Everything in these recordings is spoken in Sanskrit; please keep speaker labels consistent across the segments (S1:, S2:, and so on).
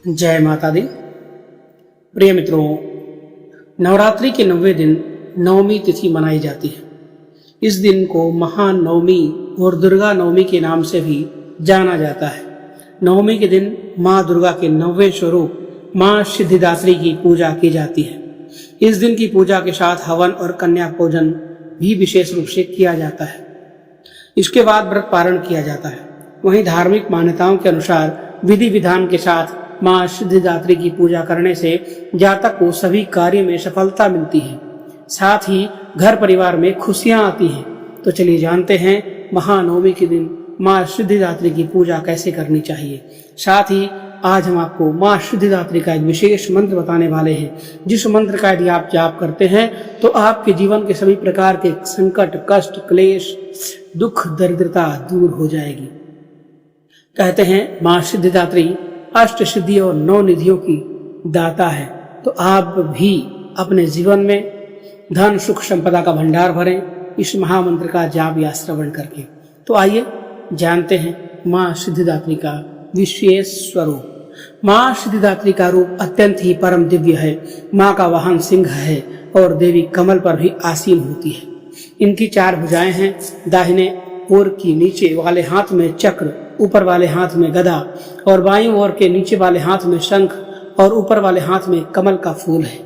S1: जय माता दी। प्रिय मित्रों, नवरात्रि के 9वें दिन नवमी तिथि मनाई जाती है। इस दिन को महानवमी और दुर्गा नवमी के नाम से भी जाना जाता है। नवमी के दिन माँ दुर्गा के 9वें स्वरूप माँ सिद्धिदात्री की पूजा की जाती है। इस दिन की पूजा के साथ हवन और कन्या पूजन भी विशेष रूप से किया जाता है। इसके बाद व्रत पारण किया जाता है। वहीं धार्मिक मान्यताओं के अनुसार विधि विधान के साथ माँ सिद्धिदात्री की पूजा करने से जातक को सभी कार्य में सफलता मिलती है, साथ ही घर परिवार में खुशियां आती हैं। तो चलिए जानते हैं महानवमी के दिन माँ सिद्धिदात्री की पूजा कैसे करनी चाहिए। साथ ही आज हम आपको माँ सिद्धिदात्री का एक विशेष मंत्र बताने वाले हैं, जिस मंत्र का यदि आप जाप करते हैं तो आपके जीवन के सभी प्रकार के संकट, कष्ट, क्लेश, दुख, दरिद्रता दूर हो जाएगी। कहते हैं माँ सिद्धिदात्री अष्ट सिद्धि और 9 निधियों की दाता है। तो आप भी अपने जीवन में धन, सुख, संपदा का भंडार भरें इस महामंत्र का जाप या श्रवण करके। तो आइए जानते हैं माँ सिद्धिदात्री का विशेष स्वरूप। माँ सिद्धिदात्री का रूप अत्यंत ही परम दिव्य है। माँ का वाहन सिंह है और देवी कमल पर भी आसीन होती है। इनकी 4 भुजाएं हैं। दाहिने ओर की नीचे वाले हाथ में चक्र, ऊपर वाले हाथ में गदा और बाईं ओर के नीचे वाले हाथ में शंख और ऊपर वाले हाथ में कमल का फूल है।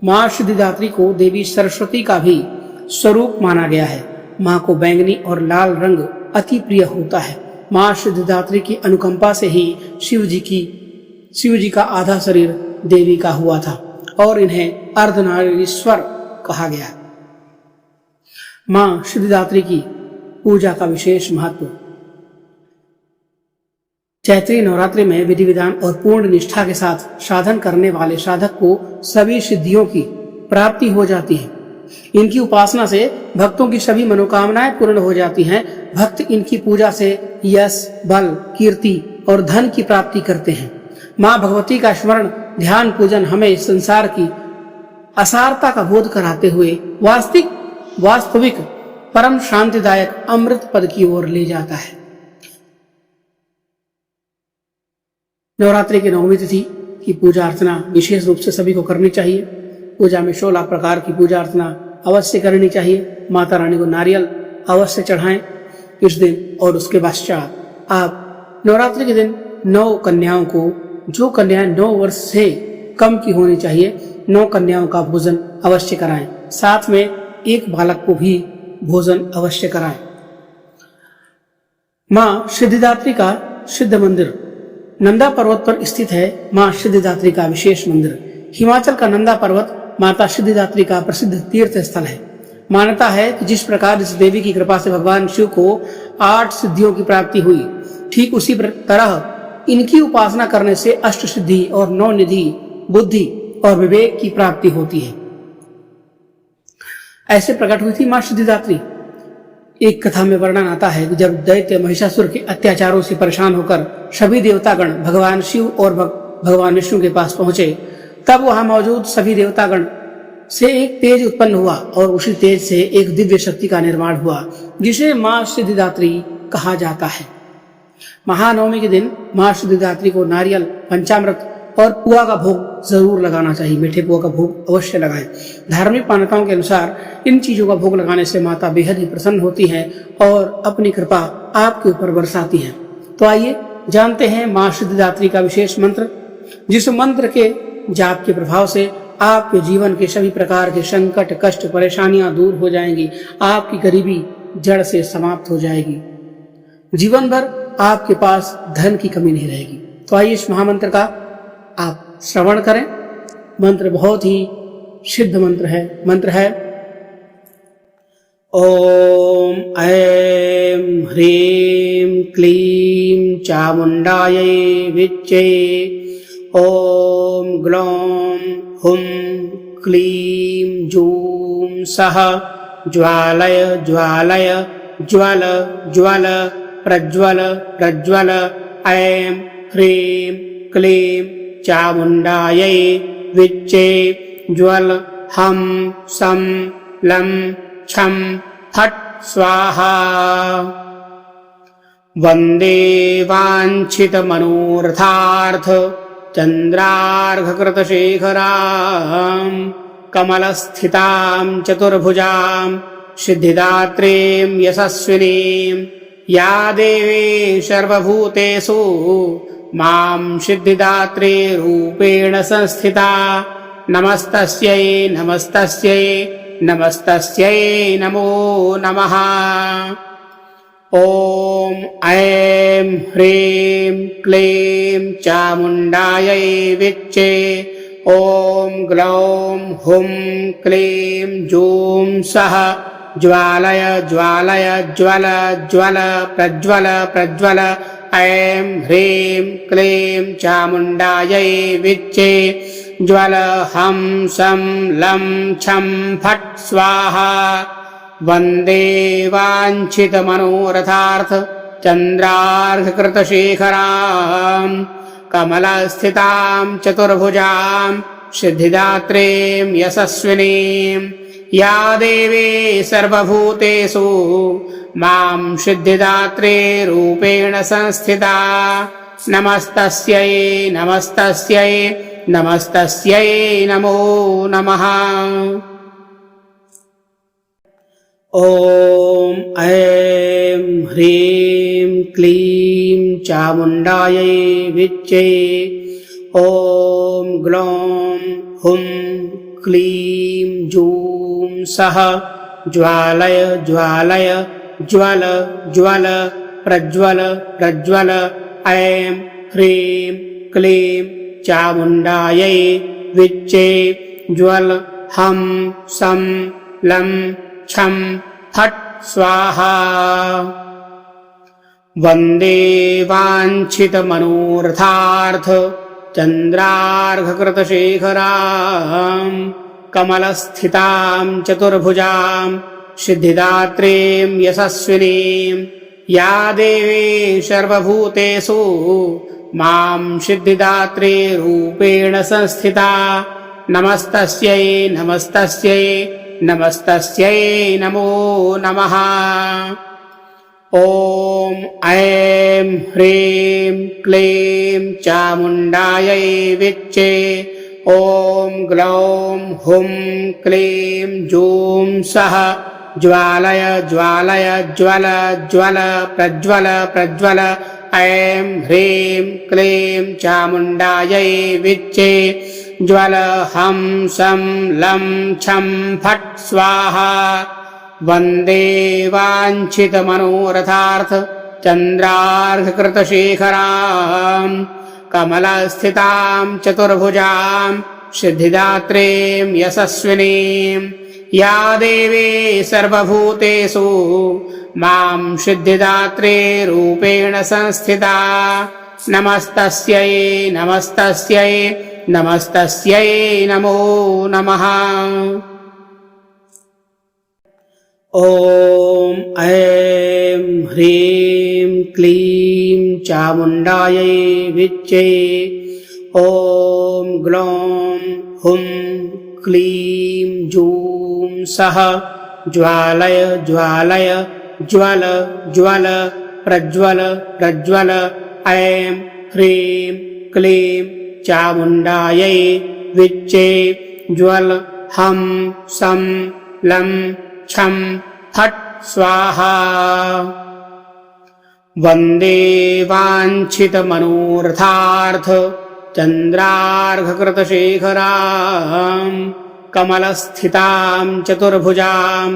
S1: माँ सिद्धिदात्री को देवी सरस्वती का भी स्वरूप माना गया है। माँ को बैंगनी और लाल रंग अति प्रिय होता है। माँ सिद्धिदात्री की अनुकंपा से ही शिव जी का आधा शरीर देवी का हुआ था और इन्हें अर्धनारीश्वर कहा गया। माँ सिद्धिदात्री की पूजा का विशेष महत्व। चैत्री नवरात्रि में विधि विधान और पूर्ण निष्ठा के साथ साधन करने वाले साधक को सभी सिद्धियों की प्राप्ति हो जाती है। इनकी उपासना से भक्तों की सभी मनोकामनाएं पूर्ण हो जाती हैं। भक्त इनकी पूजा से यश, बल, कीर्ति और धन की प्राप्ति करते हैं। माँ भगवती का स्मरण, ध्यान, पूजन हमें संसार की असारता का बोध कराते हुए वास्तविक परम शांतिदायक अमृत पद की ओर ले जाता है। नवरात्रि की 9वीं तिथि की पूजा अर्चना विशेष रूप से सभी को करनी चाहिए। पूजा में 16 प्रकार की पूजा अर्चना अवश्य करनी चाहिए। माता रानी को नारियल अवश्य चढ़ाएं इस दिन। और उसके पश्चात आप नवरात्रि के दिन 9 कन्याओं को, जो कन्याएं 9 वर्ष से कम की होनी चाहिए, 9 कन्याओं का भोजन अवश्य कराएं। साथ में एक बालक को भी भोजन अवश्य कराएं। माँ सिद्धिदात्री का सिद्ध मंदिर नंदा पर्वत पर स्थित है। माँ सिद्धिदात्री का विशेष मंदिर। हिमाचल का नंदा पर्वत माता सिद्धिदात्री का प्रसिद्ध तीर्थ स्थल है। मान्यता है कि जिस प्रकार इस देवी की कृपा से भगवान शिव को 8 सिद्धियों की प्राप्ति हुई, ठीक उसी तरह इनकी उपासना करने से अष्ट सिद्धि और 9 निधि, बुद्धि और विवेक की प्राप्ति होती है। ऐसे प्रकट हुई थी माँ सिद्धिदात्री। एक कथा में वर्णन आता है कि जब दैत्य महिषासुर के अत्याचारों से परेशान होकर सभी देवतागण भगवान शिव और भगवान विष्णु के पास पहुंचे, तब वहां मौजूद सभी देवतागण से एक तेज उत्पन्न हुआ और उसी तेज से एक दिव्य शक्ति का निर्माण हुआ, जिसे माँ सिद्धिदात्री कहा जाता है। महानवमी के दिन माँ सिद्धिदात्री को नारियल, पंचामृत और पुआ का भोग जरूर लगाना चाहिए। मीठे पुआ का भोग अवश्य लगाएं। धार्मिक मान्यताओं के अनुसार इन चीजों का भोग लगाने से माता बेहद ही प्रसन्न होती हैं और अपनी कृपा आपके ऊपर बरसाती हैं। तो आइए जानते हैं माँ सिद्धिदात्री का विशेष मंत्र, जिस मंत्र के जाप के प्रभाव से आपके जीवन के सभी प्रकार के संकट, कष्ट, परेशानियां दूर हो जाएंगी। आपकी गरीबी जड़ से समाप्त हो जाएगी। जीवन भर आपके पास धन की कमी नहीं रहेगी। तो आइए इस महामंत्र का आप श्रवण करें। मंत्र बहुत ही सिद्ध मंत्र है ओम ऐं ह्रीं क्लीं चामुंडायै विच्चे। ओम ग्लौं हुं क्लीं जूं सः ज्वालय ज्वालय ज्वल ज्वल प्रज्वल प्रज्वल। ऐं ह्रीं क्लीं चामुंडायै विच्चे। ज्वल हम सम लं छम फट स्वाहा। वंदे वांछित मनोरथार्थ चन्द्रार्घकृतशेखरां कमलस्थितां चतुर्भुजां सिद्धिदात्रीं यशस्विनीं या देवी सर्वभूतेषु मां सिद्धिदात्री रूपेण संस्थिता नमस्तस्यै नमस्तस्यै नमस्तस्यै नमो नमः। ॐ ऐं ह्रीं क्लीं चामुण्डायै विच्चे ॐ ग्लौं हुं क्लीं जूं सः ज्वालय ज्वालय ज्वल ज्वल प्रज्वल प्रज्वल ऐं ह्रीं क्लीं चामुण्डायै विच्चे ज्वल हं सं लं छं फट् स्वाहा। वन्दे वाञ्छितमनोरथार्थ चन्द्रार्घकृतशेखरां कमलस्थितां चतुर्भुजां सिद्धिदात्रीं यशस्विनीं या देवी सर्वभूतेषु मां सिद्धिदात्री रूपेण संस्थिता नमस्तस्यै नमस्तस्यै नमस्तस्यै नमो नमः। ॐ ऐं ह्रीं क्लीं चामुण्डायै विच्चे ॐ ग्लौं हुं क्लीं जूं सः ज्वालय ज्वालय ज्वल ज्वल प्रज्वल प्रज्वल ऐं ह्रीं क्लीं चामुण्डायै विच्चे ज्वल हं सं लं छं फट् स्वाहा। वन्दे वाञ्छितमनोरथार्थ चन्द्रार्घकृतशेखरां कमलस्थितां चतुर्भुजां सिद्धिदात्रीं यशस्विनीं या देवी सर्वभूतेषु मां सिद्धिदात्री रूपेण संस्थिता नमस्तस्यै नमस्तस्यै नमस्तस्यै नमो नमः। ॐ ऐं ह्रीं क्लीं चामुण्डायै विच्चे ॐ ग्लौं हुं क्लीं जूं सः ज्वालय ज्वालय ज्वल ज्वल प्रज्वल प्रज्वल ऐं ह्रीं क्लीं चामुण्डायै विच्चे ज्वल हं सं लं छं फट् स्वाहा। वन्दे वाञ्छितमनोरथार्थ चन्द्रार्घकृतशेखरां कमलस्थितां चतुर्भुजां सिद्धिदात्रीं यशस्विनीं या देवी सर्वभूतेषु मां सिद्धिदात्री रूपेण संस्थिता नमस्तस्यै नमस्तस्यै नमस्तस्यै नमो नमः। ॐ ऐं ह्रीं क्लीं चामुण्डायै विच्चे ॐ ग्लौं हुं क्लीं जूं सः ज्वालय ज्वालय ज्वल ज्वल प्रज्वल प्रज्वल ऐं ह्रीं क्लीं चामुण्डायै विच्चे ज्वल हं सं लं छं फट् स्वाहा। वन्दे वाञ्छितमनोरथार्थ चन्द्रार्घकृतशेखरां कमलस्थितां चतुर्भुजां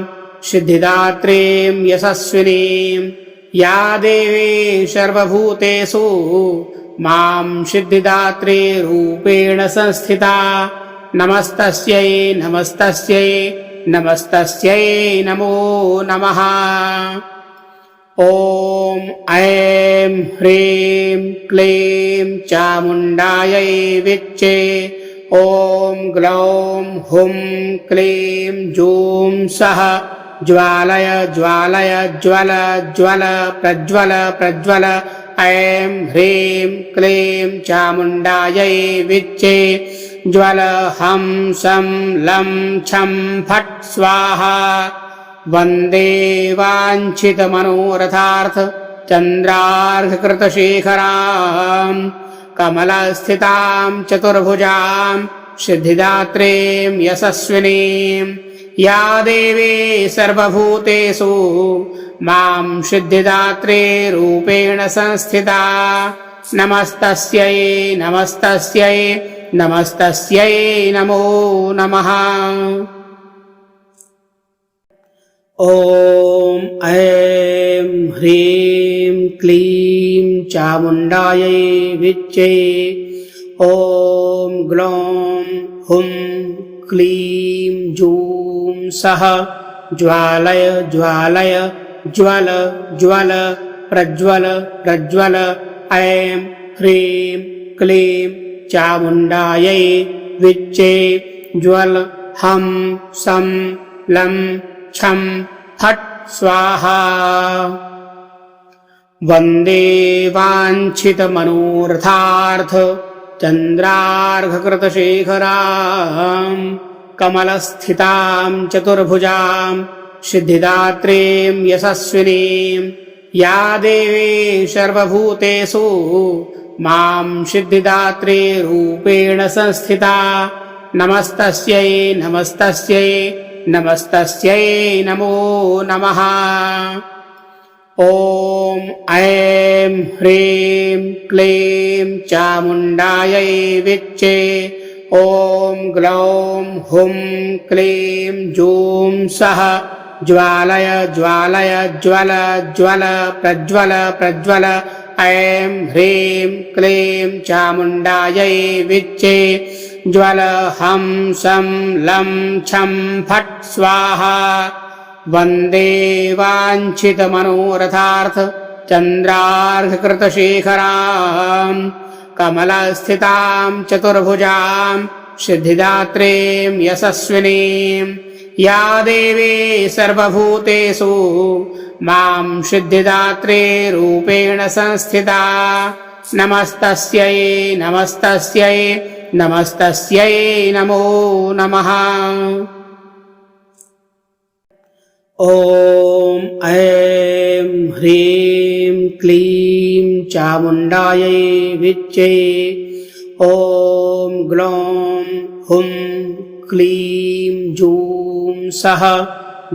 S1: सिद्धिदात्रीं यशस्विनीं या देवी सर्वभूतेषु मां सिद्धिदात्री रूपेण संस्थिता नमस्तस्यै नमस्तस्यै नमस्तस्यै नमो नमः। ॐ ऐं ह्रीं क्लीं चामुण्डायै विच्चे ॐ ग्लौं हुं क्लीं जूं सः ज्वालय ज्वालय ज्वल ज्वल प्रज्वल प्रज्वल ऐं ह्रीं क्लीं चामुण्डायै विच्चे ज्वल हं सं लं छं फट् स्वाहा। वन्दे वाञ्छितमनोरथार्थ चन्द्रार्घकृतशेखरां कमलस्थितां चतुर्भुजां सिद्धिदात्रीं यशस्विनीं या देवी सर्वभूतेषु मां सिद्धिदात्री रूपेण संस्थिता नमस्तस्यै नमस्तस्यै नमस्तस्यै नमो नमः। ॐ ऐं ह्रीं क्लीं चामुण्डायै विच्चे ॐ ग्लौं हुं क्लीं जूं सः ज्वालय ज्वालय ज्वल ज्वल प्रज्वल प्रज्वल ऐं ह्रीं क्लीं चामुण्डायै विच्चे ज्वल हं सं लं छं फट् स्वाहा। वन्दे वाञ्छितमनोरथार्थ चन्द्रार्घकृतशेखरां कमलस्थितां चतुर्भुजां सिद्धिदात्रीं यशस्विनीं या देवी सर्वभूतेषु मां सिद्धिदात्री रूपेण संस्थिता नमस्तस्यै नमस्तस्यै नमस्तस्यै नमो नमः। ॐ ऐं ह्रीं क्लीं चामुण्डायै विच्चे ॐ ग्लौं हुं क्लीं जूं सः ज्वालय ज्वालय ज्वल ज्वल प्रज्वल प्रज्वल ऐं ह्रीं क्लीं चामुण्डायै विच्चे ज्वल हं सं लं छं फट् स्वाहा। वन्दे वाञ्छितमनोरथार्थ चन्द्रार्घकृतशेखरां कमलस्थितां चतुर्भुजां सिद्धिदात्रीं यशस्विनीं या देवी सर्वभूतेषु मां सिद्धिदात्री रूपेण संस्थिता नमस्तस्यै नमस्तस्यै नमस्तस्यै नमो नमः। ॐ ऐं ह्रीं क्लीं चामुण्डायै विच्चे ॐ ग्लौं हुं क्लीं जूं सः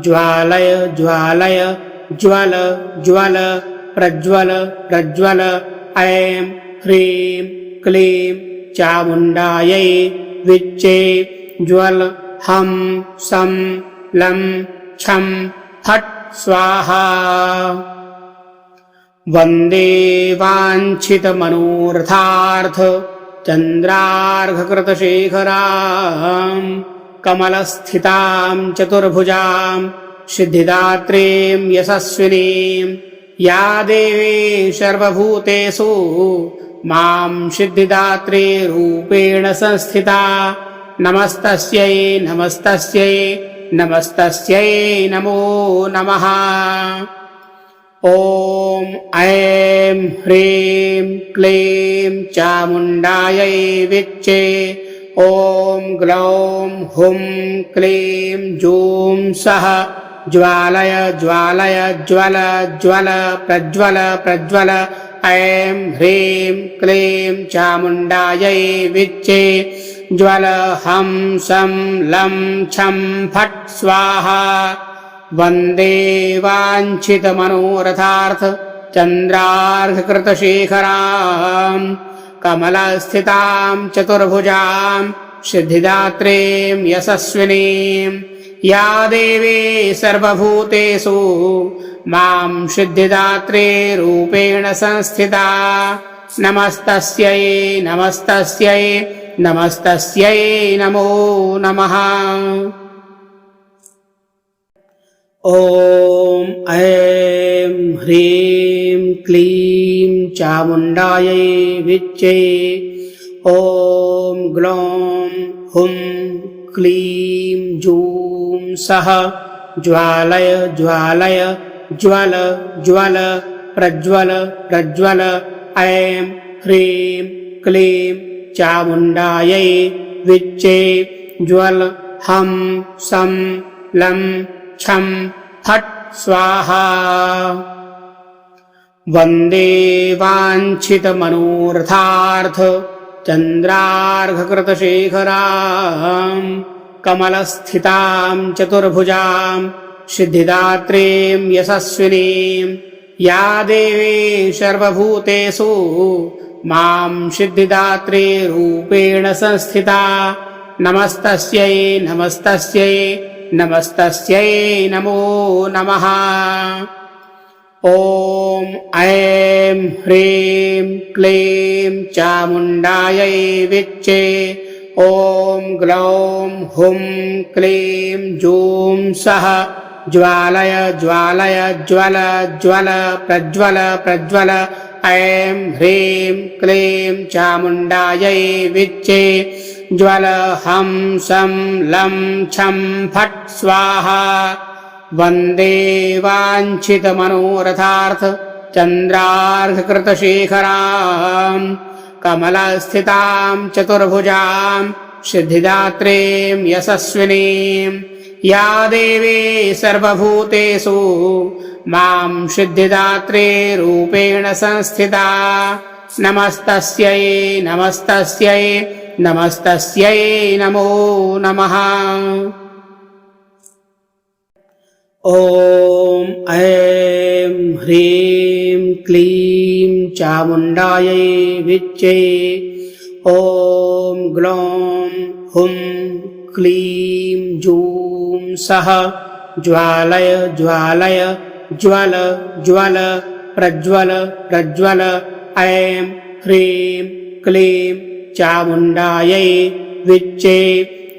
S1: ज्वालय ज्वालय ज्वल ज्वल प्रज्वल प्रज्वल ऐं ह्रीं क्लीं चामुण्डायै विच्चे ज्वल हं सं लं छं फट् स्वाहा। वन्दे वाञ्छितमनोरथार्थ चन्द्रार्घकृतशेखरां कमलस्थितां चतुर्भुजां सिद्धिदात्रीं यशस्विनीं या देवी सर्वभूतेषु मां सिद्धिदात्री रूपेण संस्थिता नमस्तस्यै नमस्तस्यै नमस्तस्यै नमो नमः। ॐ ऐं ह्रीं क्लीं चामुण्डायै विच्चे ॐ ग्लौं हुं क्लीं जूं सः ज्वालय ज्वालय ज्वल ज्वल प्रज्वल प्रज्वल ऐं ह्रीं क्लीं चामुण्डायै विच्चे ज्वल हं सं लं छं फट् स्वाहा। वन्दे वाञ्छितमनोरथार्थ चन्द्रार्घकृतशेखरां कमलस्थितां चतुर्भुजां सिद्धिदात्रीं यशस्विनीं या देवी सर्वभूतेषु मां सिद्धिदात्री रूपेण संस्थिता नमस्तस्यै नमस्तस्यै नमस्तस्यै नमो नमः। ॐ ऐं ह्रीं क्लीं चामुण्डायै विच्चे ॐ ग्लौं हुं क्लीं जूं सः ज्वालय ज्वालय ज्वल ज्वल प्रज्वल प्रज्वल ऐं ह्रीं क्लीं चामुण्डायै विच्चे ज्वल हं सं लं छं फट् स्वाहा। वन्दे वाञ्छितमनोरथार्थ चन्द्रार्घकृतशेखरां कमलस्थितां चतुर्भुजां सिद्धिदात्रीं यशस्विनीं या देवी सर्वभूतेषु मां सिद्धिदात्री रूपेण संस्थिता नमस्तस्यै नमस्तस्यै नमस्तस्यै नमो नमः। ॐ ऐं ह्रीं क्लीं चामुण्डायै विच्चे ॐ ग्लौं हुं क्लीं जूं सः ज्वालय ज्वालय ज्वल ज्वल प्रज्वल प्रज्वल ऐं ह्रीं क्लीं चामुण्डायै विच्चे ज्वल हं सं लं छं फट् स्वाहा। वन्दे वाञ्छितमनोरथार्थ चन्द्रार्घकृतशेखरां कमलस्थितां चतुर्भुजां सिद्धिदात्रीं यशस्विनीं या देवी सर्वभूतेषु मां सिद्धिदात्री रूपेण संस्थिता नमस्तस्यै नमस्तस्यै नमस्तस्यै नमो नमः। ॐ ऐं ह्रीं क्लीं चामुण्डायै विच्चे ॐ ग्लौं हुं क्लीं जूं सः ज्वालय ज्वालय ज्वल ज्वल प्रज्वल प्रज्वल ऐं ह्रीं क्लीं चामुण्डायै विच्चे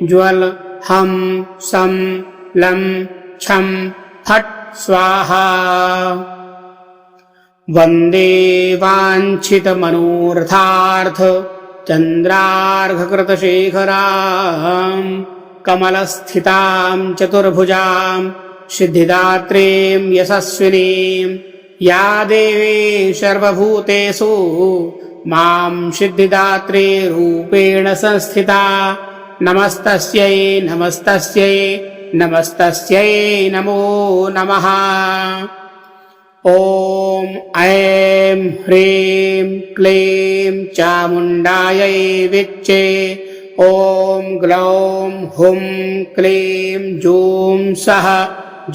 S1: ज्वल हं सं लं छं फट् स्वाहा। वन्दे वाञ्छितमनोरथार्थ चन्द्रार्घकृतशेखरां कमलस्थितां चतुर्भुजां सिद्धिदात्रीं यशस्विनीं या देवी सर्वभूतेषु मां सिद्धिदात्री रूपेण संस्थिता नमस्तस्यै नमस्तस्यै नमस्तस्यै नमो नमः। ॐ ऐं ह्रीं क्लीं चामुण्डायै विच्चे ॐ ग्लौं हुं क्लीं जूं सः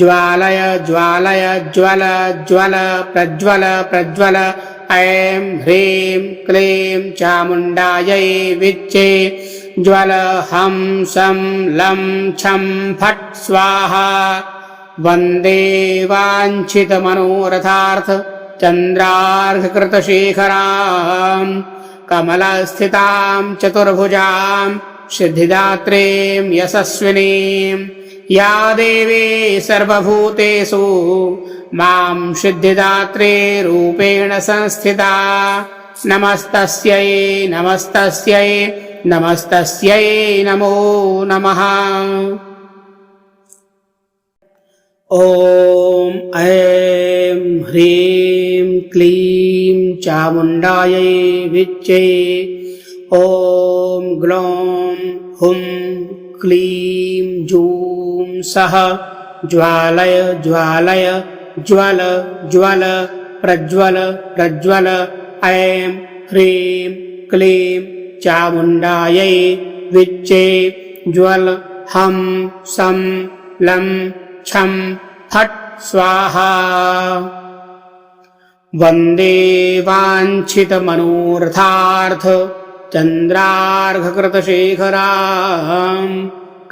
S1: ज्वालय ज्वालय ज्वल ज्वल प्रज्वल प्रज्वल ऐं ह्रीं क्लीं चामुण्डायै विच्चे ज्वल हं सं लं छं फट् स्वाहा। वन्दे वाञ्छितमनोरथार्थ चन्द्रार्घकृतशेखरां कमलस्थितां चतुर्भुजां सिद्धिदात्रीं यशस्विनीं या देवी सर्वभूतेषु मां सिद्धिदात्री रूपेण संस्थिता नमस्तस्यै नमस्तस्यै नमस्तस्यै नमो नमः। ॐ ऐं ह्रीं क्लीं चामुण्डायै विच्चे ॐ ग्लौं हुं क्लीं जूं सः ज्वालय ज्वालय ज्वल ज्वल प्रज्वल प्रज्वल ऐं ह्रीं क्लीं चामुण्डायै विच्चे ज्वल हं सं लं छं फट् स्वाहा। वन्दे वाञ्छितमनोरथार्थ चन्द्रार्घकृतशेखरां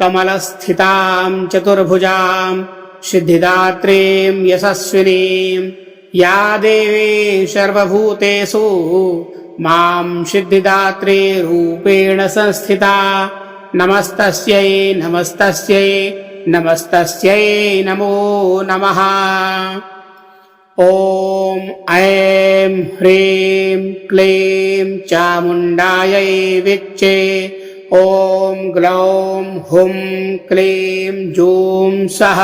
S1: कमलस्थितां चतुर्भुजां सिद्धिदात्रीं यशस्विनीं या देवी सर्वभूतेषु मां सिद्धिदात्री रूपेण संस्थिता नमस्तस्यै नमस्तस्यै नमस्तस्यै नमो नमः। ॐ ऐं ह्रीं क्लीं चामुण्डायै विच्चे ॐ ग्लौं हुं क्लीं जूं सः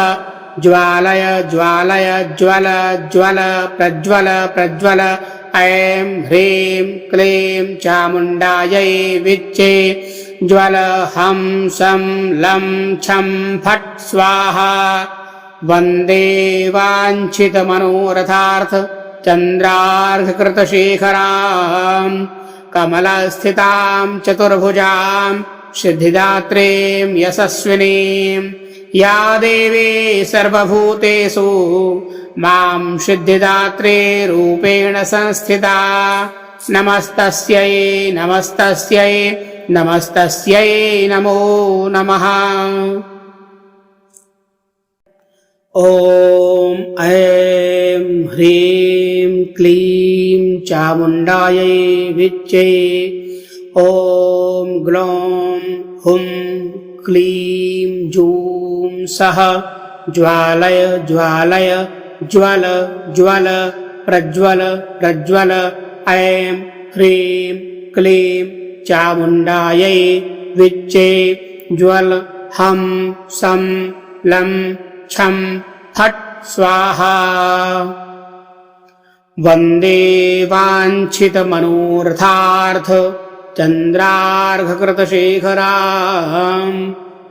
S1: ज्वालय ज्वालय ज्वल ज्वल प्रज्वल प्रज्वल ऐं ह्रीं क्लीं चामुण्डायै विच्चे ज्वल हं सं लं छं फट् स्वाहा। वन्दे वाञ्छितमनोरथार्थ चन्द्रार्घकृतशेखरां कमलस्थितां चतुर्भुजां सिद्धिदात्रीं यशस्विनीं या देवी सर्वभूतेषु मां सिद्धिदात्री रूपेण संस्थिता नमस्तस्यै नमस्तस्यै नमस्तस्यै नमो नमः। ॐ ऐं ह्रीं क्लीं चामुण्डायै विच्चे ॐ ग्लौं हुं क्लीं जूं सः ज्वालय ज्वालय ज्वल ज्वल प्रज्वल प्रज्वल ऐं ह्रीं क्लीं चामुण्डायै विच्चे ज्वल हं सं लं छं फट् स्वाहा। वन्दे वाञ्छितमनोरथार्थ चन्द्रार्घकृतशेखरां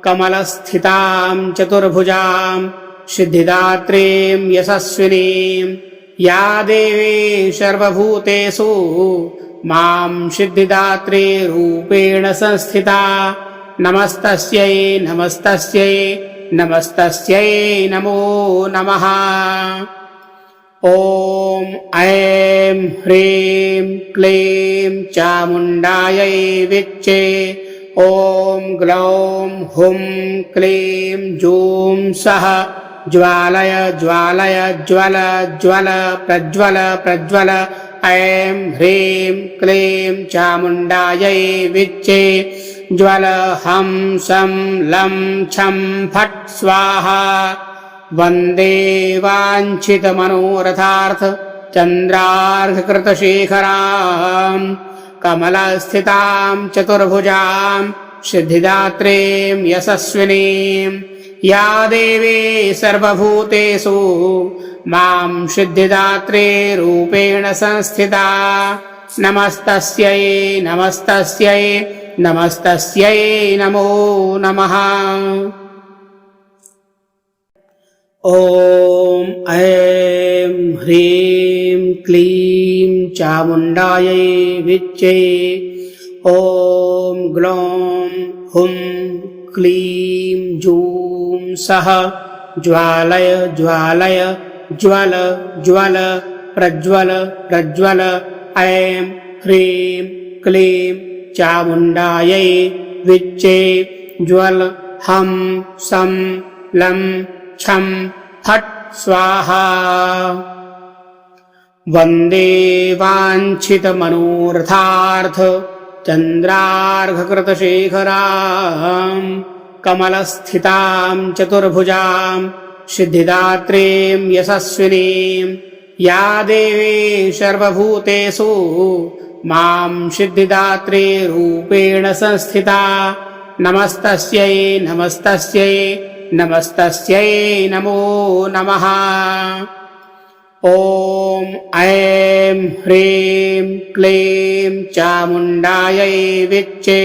S1: कमलस्थितां चतुर्भुजां सिद्धिदात्रीं यशस्विनीं या देवी सर्वभूतेषु मां सिद्धिदात्री रूपेण संस्थिता नमस्तस्यै नमस्तस्यै नमस्तस्यै नमो नमः। ॐ ऐं ह्रीं क्लीं चामुण्डायै विच्चे ॐ ग्लौं हुं क्लीं जूं सः ज्वालय ज्वालय ज्वल ज्वल प्रज्वल प्रज्वल ऐं ह्रीं क्लीं चामुण्डायै विच्चे ज्वल हं सं लं छं फट् स्वाहा। वन्दे वाञ्छितमनोरथार्थ चन्द्रार्घकृतशेखरां कमलस्थितां चतुर्भुजां सिद्धिदात्रीं यशस्विनीं या देवी सर्वभूतेषु मां सिद्धिदात्री रूपेण संस्थिता नमस्तस्यै नमस्तस्यै नमस्तस्यै नमो नमः। ॐ ऐं ह्रीं क्लीं चामुण्डायै विच्चे ॐ ग्लौं हुं क्लीं जूं सः ज्वालय ज्वालय ज्वल ज्वल प्रज्वल प्रज्वल ऐं ह्रीं क्लीं चामुण्डायै विच्चे ज्वल हं सं लं छं फट् स्वाहा। वन्दे वाञ्छितमनोरथार्थ चन्द्रार्घकृतशेखरां कमलस्थितां चतुर्भुजां सिद्धिदात्रीं यशस्विनीं या देवी सर्वभूतेषु मां सिद्धिदात्री रूपेण संस्थिता नमस्तस्यै नमस्तस्यै नमस्तस्यै नमो नमः। ॐ ऐं ह्रीं क्लीं चामुण्डायै विच्चे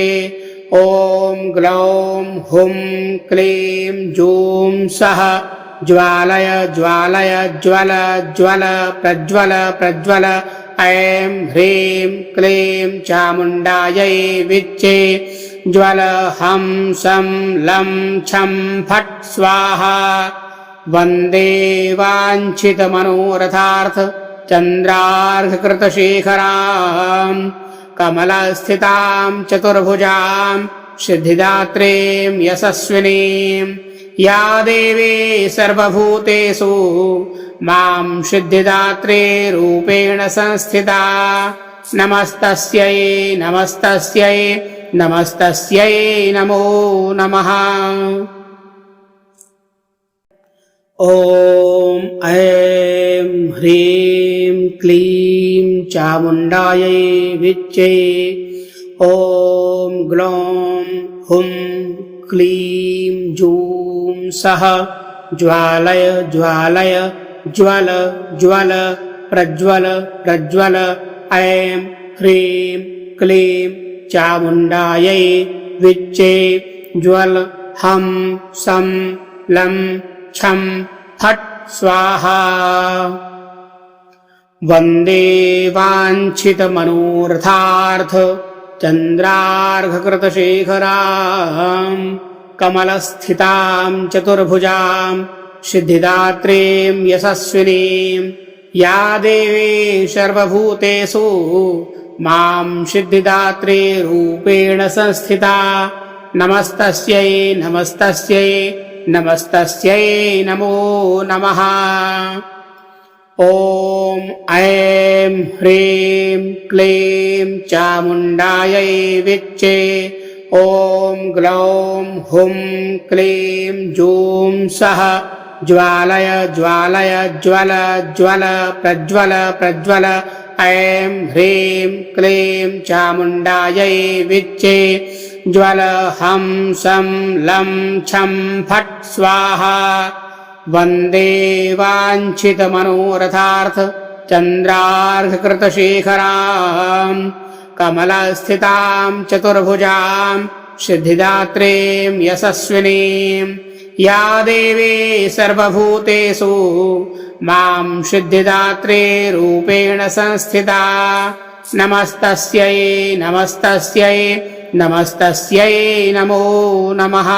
S1: ॐ ग्लौं हुं क्लीं जूं सः ज्वालय ज्वालय ज्वल ज्वल प्रज्वल प्रज्वल ऐं ह्रीं क्लीं चामुण्डायै विच्चे ज्वल हं सं लं छं फट् स्वाहा। वन्दे वाञ्छितमनोरथार्थ चन्द्रार्घकृतशेखरां कमलस्थितां चतुर्भुजां सिद्धिदात्रीं यशस्विनीं या देवी सर्वभूतेषु मां सिद्धिदात्री रूपेण संस्थिता नमस्तस्यै नमस्तस्यै नमस्तस्यै नमो नमः। ॐ ऐं ह्रीं क्लीं चामुण्डायै विच्चे ॐ ग्लौं हुं क्लीं जूं सः ज्वालय ज्वालय ज्वल ज्वल प्रज्वल प्रज्वल ऐं ह्रीं क्लीं चामुण्डायै विच्चे ज्वल हं सं लं छं फट् स्वाहा। वन्दे वाञ्छितमनोरथार्थ चन्द्रार्घकृतशेखराम् कमलस्थितां चतुर्भुजां सिद्धिदात्रीं यशस्विनीं या देवी सर्वभूतेषु मां सिद्धिदात्री रूपेण संस्थिता नमस्तस्यै नमस्तस्यै नमस्तस्यै नमो नमः। ॐ ऐं ह्रीं क्लीं चामुण्डायै विच्चे ॐ ग्लौं हुं क्लीं जूं सः ज्वालय ज्वालय ज्वल ज्वल प्रज्वल प्रज्वल ऐं ह्रीं क्लीं चामुण्डायै विच्चे ज्वल हं सं लं छं फट् स्वाहा। वन्दे वाञ्छितमनोरथार्थ चन्द्रार्घकृतशेखरां कमलस्थितां चतुर्भुजां सिद्धिदात्रीं यशस्विनीं या देवी सर्वभूतेषु मां सिद्धिदात्री रूपेण संस्थिता नमस्तस्यै नमस्तस्यै नमस्तस्यै नमो नमः।